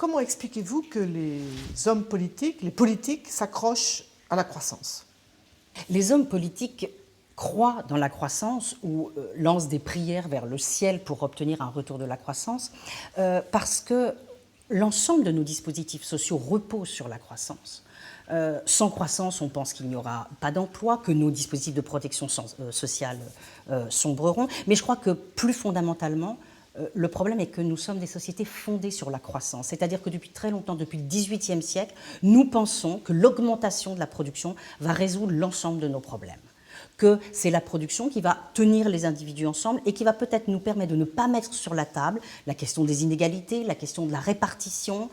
Comment expliquez-vous que les hommes politiques, les politiques, s'accrochent à la croissance? Les hommes politiques croient dans la croissance ou lancent des prières vers le ciel pour obtenir un retour de la croissance parce que l'ensemble de nos dispositifs sociaux repose sur la croissance. Sans croissance, on pense qu'il n'y aura pas d'emploi, que nos dispositifs de protection sociale sombreront. Mais je crois que plus fondamentalement, le problème est que nous sommes des sociétés fondées sur la croissance. C'est-à-dire que depuis très longtemps, depuis le XVIIIe siècle, nous pensons que l'augmentation de la production va résoudre l'ensemble de nos problèmes. Que c'est la production qui va tenir les individus ensemble et qui va peut-être nous permettre de ne pas mettre sur la table la question des inégalités, la question de la répartition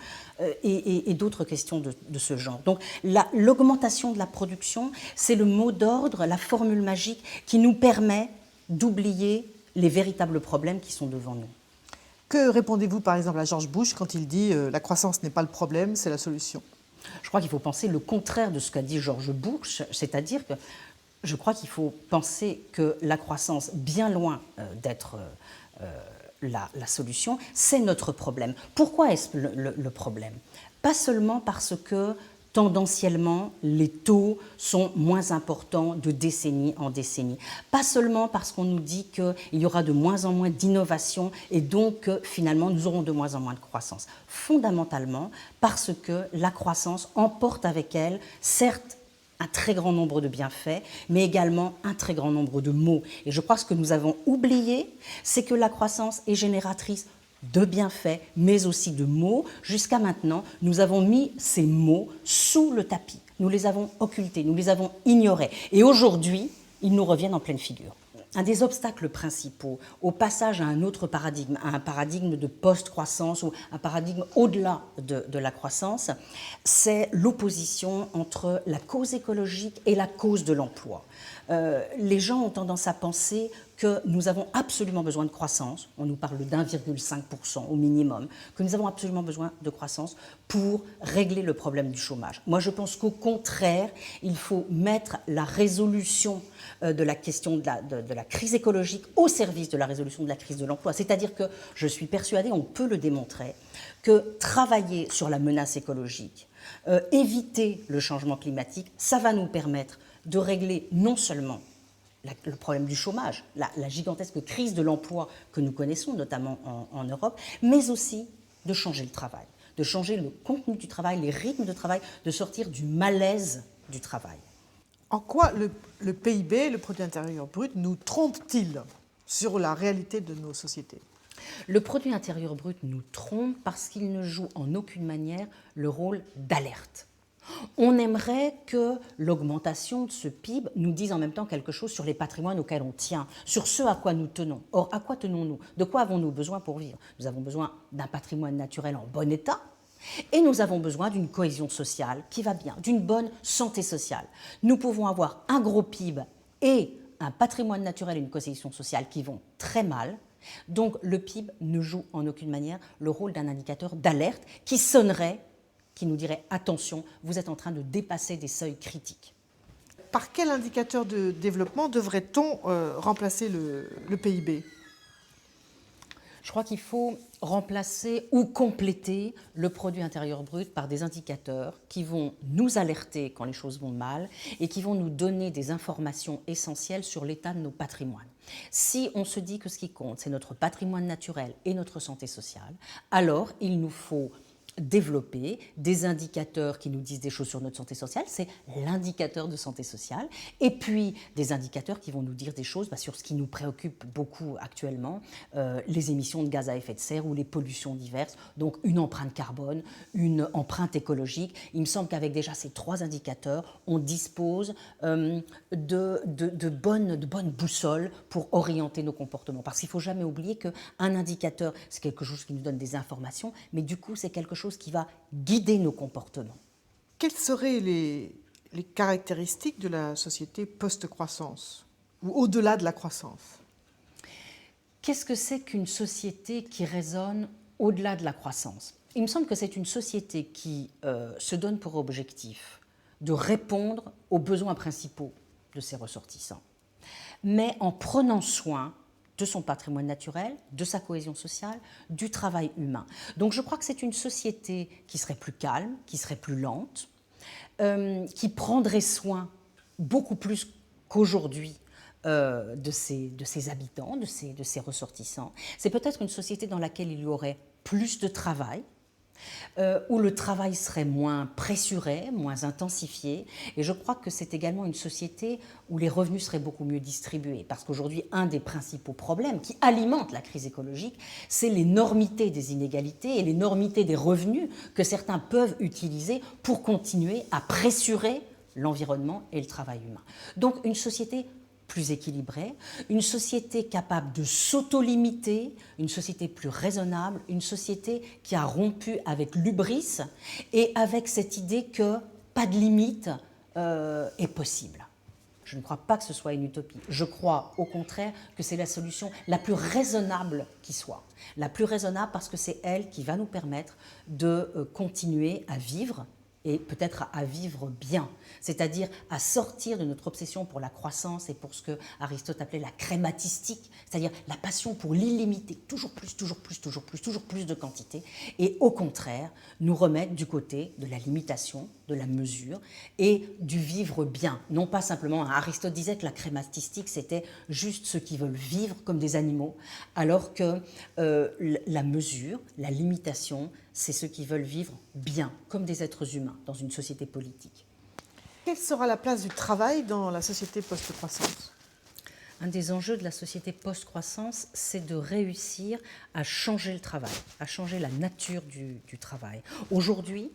et d'autres questions de ce genre. Donc l'augmentation de la production, c'est le mot d'ordre, la formule magique qui nous permet d'oublier les véritables problèmes qui sont devant nous. Que répondez-vous par exemple à George Bush quand il dit la croissance n'est pas le problème, c'est la solution? Je crois qu'il faut penser le contraire de ce qu'a dit George Bush, c'est-à-dire que je crois qu'il faut penser que la croissance, bien loin d'être la solution, c'est notre problème. Pourquoi est-ce le problème? Pas seulement parce que tendanciellement, les taux sont moins importants de décennie en décennie. Pas seulement parce qu'on nous dit qu'il y aura de moins en moins d'innovation et donc finalement nous aurons de moins en moins de croissance. Fondamentalement parce que la croissance emporte avec elle, certes, un très grand nombre de bienfaits, mais également un très grand nombre de maux. Et je crois que ce que nous avons oublié, c'est que la croissance est génératrice de bienfaits, mais aussi de maux. Jusqu'à maintenant, nous avons mis ces maux sous le tapis. Nous les avons occultés, nous les avons ignorés. Et aujourd'hui, ils nous reviennent en pleine figure. Un des obstacles principaux au passage à un autre paradigme, à un paradigme de post-croissance ou un paradigme au-delà de la croissance, c'est l'opposition entre la cause écologique et la cause de l'emploi. Les gens ont tendance à penser que nous avons absolument besoin de croissance, on nous parle d'1,5% au minimum, que nous avons absolument besoin de croissance pour régler le problème du chômage. Moi, je pense qu'au contraire, il faut mettre la résolution de la question de la crise écologique au service de la résolution de la crise de l'emploi. C'est-à-dire que je suis persuadée, on peut le démontrer, que travailler sur la menace écologique, éviter le changement climatique, ça va nous permettre de régler non seulement le problème du chômage, la gigantesque crise de l'emploi que nous connaissons, notamment en Europe, mais aussi de changer le travail, de changer le contenu du travail, les rythmes de travail, de sortir du malaise du travail. En quoi le PIB, le produit intérieur brut, nous trompe-t-il sur la réalité de nos sociétés? Le produit intérieur brut nous trompe parce qu'il ne joue en aucune manière le rôle d'alerte. On aimerait que l'augmentation de ce PIB nous dise en même temps quelque chose sur les patrimoines auxquels on tient, sur ce à quoi nous tenons. Or, à quoi tenons-nous? De quoi avons-nous besoin pour vivre? Nous avons besoin d'un patrimoine naturel en bon état et nous avons besoin d'une cohésion sociale qui va bien, d'une bonne santé sociale. Nous pouvons avoir un gros PIB et un patrimoine naturel et une cohésion sociale qui vont très mal. Donc, le PIB ne joue en aucune manière le rôle d'un indicateur d'alerte qui sonnerait, qui nous dirait « attention, vous êtes en train de dépasser des seuils critiques ». Par quel indicateur de développement devrait-on remplacer le PIB? Je crois qu'il faut remplacer ou compléter le produit intérieur brut par des indicateurs qui vont nous alerter quand les choses vont mal et qui vont nous donner des informations essentielles sur l'état de nos patrimoines. Si on se dit que ce qui compte, c'est notre patrimoine naturel et notre santé sociale, alors il nous faut développer des indicateurs qui nous disent des choses sur notre santé sociale, c'est l'indicateur de santé sociale, et puis des indicateurs qui vont nous dire des choses sur ce qui nous préoccupe beaucoup actuellement, les émissions de gaz à effet de serre ou les pollutions diverses, donc une empreinte carbone, une empreinte écologique. Il me semble qu'avec déjà ces trois indicateurs, on dispose de bonnes boussoles pour orienter nos comportements. Parce qu'il ne faut jamais oublier qu'un indicateur, c'est quelque chose qui nous donne des informations, mais du coup, c'est quelque chose qui va guider nos comportements. Quelles seraient les caractéristiques de la société post-croissance ou au-delà de la croissance? Qu'est-ce que c'est qu'une société qui résonne au-delà de la croissance? Il me semble que c'est une société qui se donne pour objectif de répondre aux besoins principaux de ses ressortissants, mais en prenant soin de son patrimoine naturel, de sa cohésion sociale, du travail humain. Donc je crois que c'est une société qui serait plus calme, qui serait plus lente, qui prendrait soin beaucoup plus qu'aujourd'hui de ses habitants, de ses ressortissants. C'est peut-être une société dans laquelle il y aurait plus de travail, où le travail serait moins pressuré, moins intensifié. Et je crois que c'est également une société où les revenus seraient beaucoup mieux distribués. Parce qu'aujourd'hui, un des principaux problèmes qui alimentent la crise écologique, c'est l'énormité des inégalités et l'énormité des revenus que certains peuvent utiliser pour continuer à pressurer l'environnement et le travail humain. Donc une société plus équilibrée, une société capable de s'auto-limiter, une société plus raisonnable, une société qui a rompu avec l'hubris et avec cette idée que pas de limite est possible. Je ne crois pas que ce soit une utopie. Je crois au contraire que c'est la solution la plus raisonnable qui soit. La plus raisonnable parce que c'est elle qui va nous permettre de continuer à vivre et peut-être à vivre bien, c'est-à-dire à sortir de notre obsession pour la croissance et pour ce que Aristote appelait la crématistique, c'est-à-dire la passion pour l'illimité, toujours plus, toujours plus, toujours plus, toujours plus de quantité, et au contraire, nous remettre du côté de la limitation, de la mesure et du vivre bien. Non pas simplement, Aristote disait que la crématistique, c'était juste ceux qui veulent vivre comme des animaux, alors que la mesure, la limitation, c'est ceux qui veulent vivre bien, comme des êtres humains, dans une société politique. Quelle sera la place du travail dans la société post-croissance ? Un des enjeux de la société post-croissance, c'est de réussir à changer le travail, à changer la nature du travail. Aujourd'hui,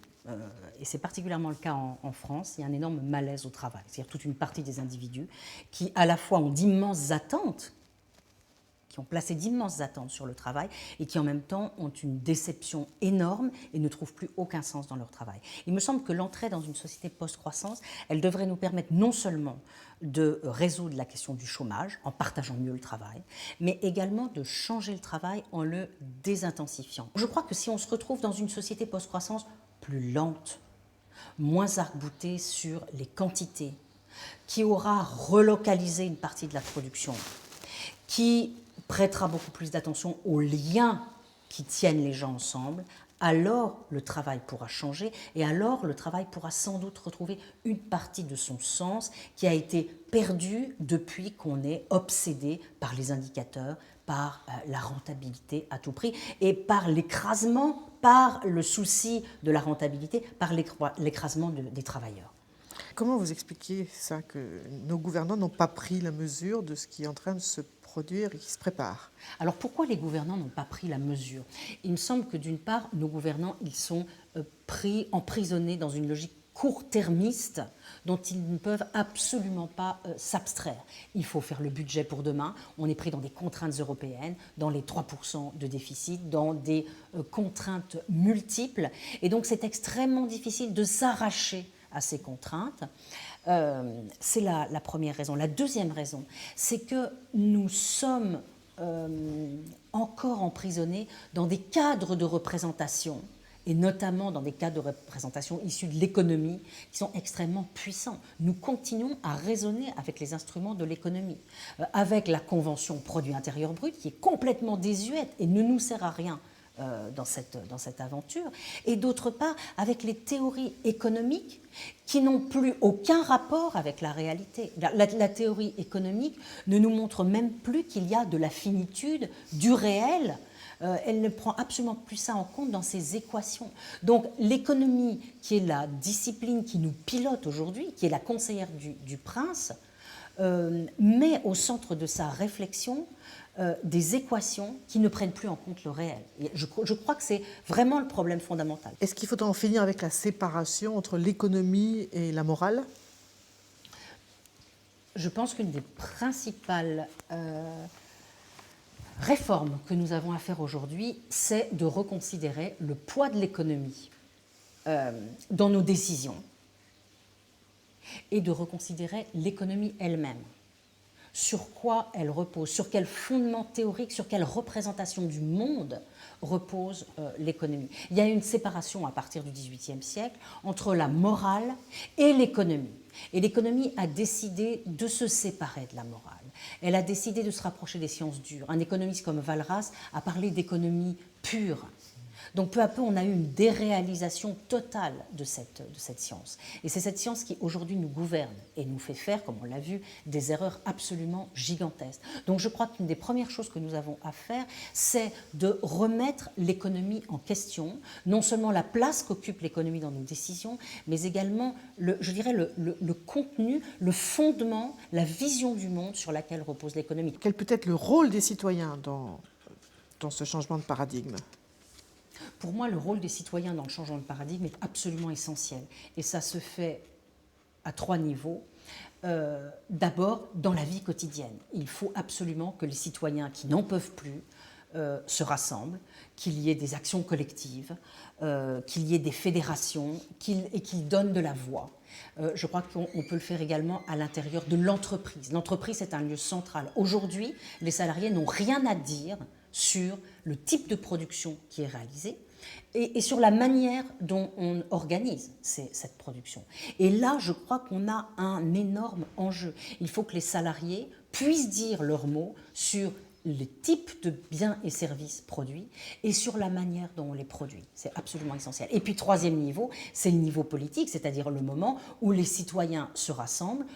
et c'est particulièrement le cas en France, il y a un énorme malaise au travail. C'est-à-dire toute une partie des individus qui, à la fois, ont d'immenses attentes, qui ont placé d'immenses attentes sur le travail et qui en même temps ont une déception énorme et ne trouvent plus aucun sens dans leur travail. Il me semble que l'entrée dans une société post-croissance, elle devrait nous permettre non seulement de résoudre la question du chômage en partageant mieux le travail, mais également de changer le travail en le désintensifiant. Je crois que si on se retrouve dans une société post-croissance plus lente, moins arc-boutée sur les quantités, qui aura relocalisé une partie de la production, qui prêtera beaucoup plus d'attention aux liens qui tiennent les gens ensemble, alors le travail pourra changer et alors le travail pourra sans doute retrouver une partie de son sens qui a été perdue depuis qu'on est obsédé par les indicateurs, par la rentabilité à tout prix et par l'écrasement, par le souci de la rentabilité, par l'écrasement des travailleurs. Comment vous expliquez ça, que nos gouvernants n'ont pas pris la mesure de ce qui est en train de se produire et qui se prépare ? Alors pourquoi les gouvernants n'ont pas pris la mesure ? Il me semble que d'une part, nos gouvernants, ils sont emprisonnés dans une logique court-termiste dont ils ne peuvent absolument pas s'abstraire. Il faut faire le budget pour demain, on est pris dans des contraintes européennes, dans les 3% de déficit, dans des contraintes multiples, et donc c'est extrêmement difficile de s'arracher à ces contraintes. C'est la première raison. La deuxième raison, c'est que nous sommes encore emprisonnés dans des cadres de représentation, et notamment dans des cadres de représentation issus de l'économie, qui sont extrêmement puissants. Nous continuons à raisonner avec les instruments de l'économie, avec la Convention produit intérieur brut, qui est complètement désuète et ne nous sert à rien dans cette aventure, et d'autre part avec les théories économiques qui n'ont plus aucun rapport avec la réalité. La théorie économique ne nous montre même plus qu'il y a de la finitude, du réel. Elle ne prend absolument plus ça en compte dans ses équations. Donc l'économie, qui est la discipline qui nous pilote aujourd'hui, qui est la conseillère du prince, met au centre de sa réflexion des équations qui ne prennent plus en compte le réel. Et je crois que c'est vraiment le problème fondamental. Est-ce qu'il faudra en finir avec la séparation entre l'économie et la morale ? Je pense qu'une des principales réformes que nous avons à faire aujourd'hui, c'est de reconsidérer le poids de l'économie dans nos décisions et de reconsidérer l'économie elle-même. Sur quoi elle repose, sur quel fondement théorique, sur quelle représentation du monde repose l'économie. Il y a une séparation à partir du XVIIIe siècle entre la morale et l'économie. Et l'économie a décidé de se séparer de la morale. Elle a décidé de se rapprocher des sciences dures. Un économiste comme Walras a parlé d'économie pure. Donc peu à peu, on a eu une déréalisation totale de cette science. Et c'est cette science qui aujourd'hui nous gouverne et nous fait faire, comme on l'a vu, des erreurs absolument gigantesques. Donc je crois qu'une des premières choses que nous avons à faire, c'est de remettre l'économie en question, non seulement la place qu'occupe l'économie dans nos décisions, mais également, je dirais, le contenu, le fondement, la vision du monde sur laquelle repose l'économie. Quel peut être le rôle des citoyens dans ce changement de paradigme ? Pour moi, le rôle des citoyens dans le changement de paradigme est absolument essentiel. Et ça se fait à 3 niveaux. D'abord, dans la vie quotidienne. Il faut absolument que les citoyens qui n'en peuvent plus se rassemblent, qu'il y ait des actions collectives, qu'il y ait des fédérations et qu'ils donnent de la voix. Je crois qu'on peut le faire également à l'intérieur de l'entreprise. L'entreprise est un lieu central. Aujourd'hui, les salariés n'ont rien à dire sur le type de production qui est réalisé et sur la manière dont on organise cette production. Et là, je crois qu'on a un énorme enjeu. Il faut que les salariés puissent dire leurs mots sur les types de biens et services produits et sur la manière dont on les produit. C'est absolument essentiel. Et puis, 3e niveau, c'est le niveau politique, c'est-à-dire le moment où les citoyens se rassemblent,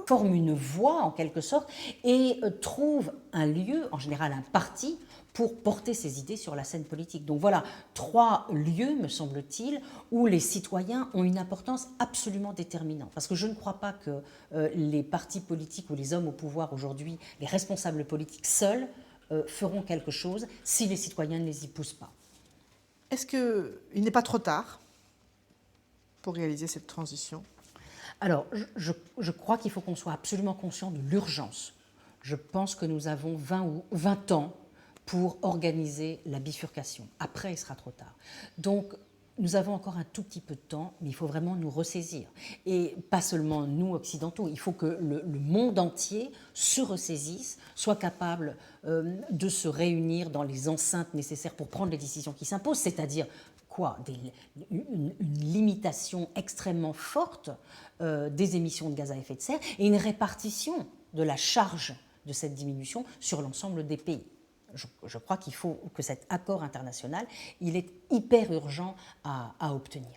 forment une voix en quelque sorte et trouvent un lieu, en général un parti, pour porter ses idées sur la scène politique. Donc voilà 3 lieux, me semble-t-il, où les citoyens ont une importance absolument déterminante. Parce que je ne crois pas que les partis politiques ou les hommes au pouvoir aujourd'hui, les responsables politiques seuls, feront quelque chose si les citoyens ne les y poussent pas. Est-ce qu'il n'est pas trop tard pour réaliser cette transition ? Alors, je crois qu'il faut qu'on soit absolument conscient de l'urgence. Je pense que nous avons 20 ans pour organiser la bifurcation. Après, il sera trop tard. Donc, nous avons encore un tout petit peu de temps, mais il faut vraiment nous ressaisir. Et pas seulement nous, occidentaux, il faut que le monde entier se ressaisisse, soit capable de se réunir dans les enceintes nécessaires pour prendre les décisions qui s'imposent, c'est-à-dire quoi ? Une limitation extrêmement forte des émissions de gaz à effet de serre et une répartition de la charge de cette diminution sur l'ensemble des pays. Je crois qu'il faut que cet accord international, il est hyper urgent à obtenir.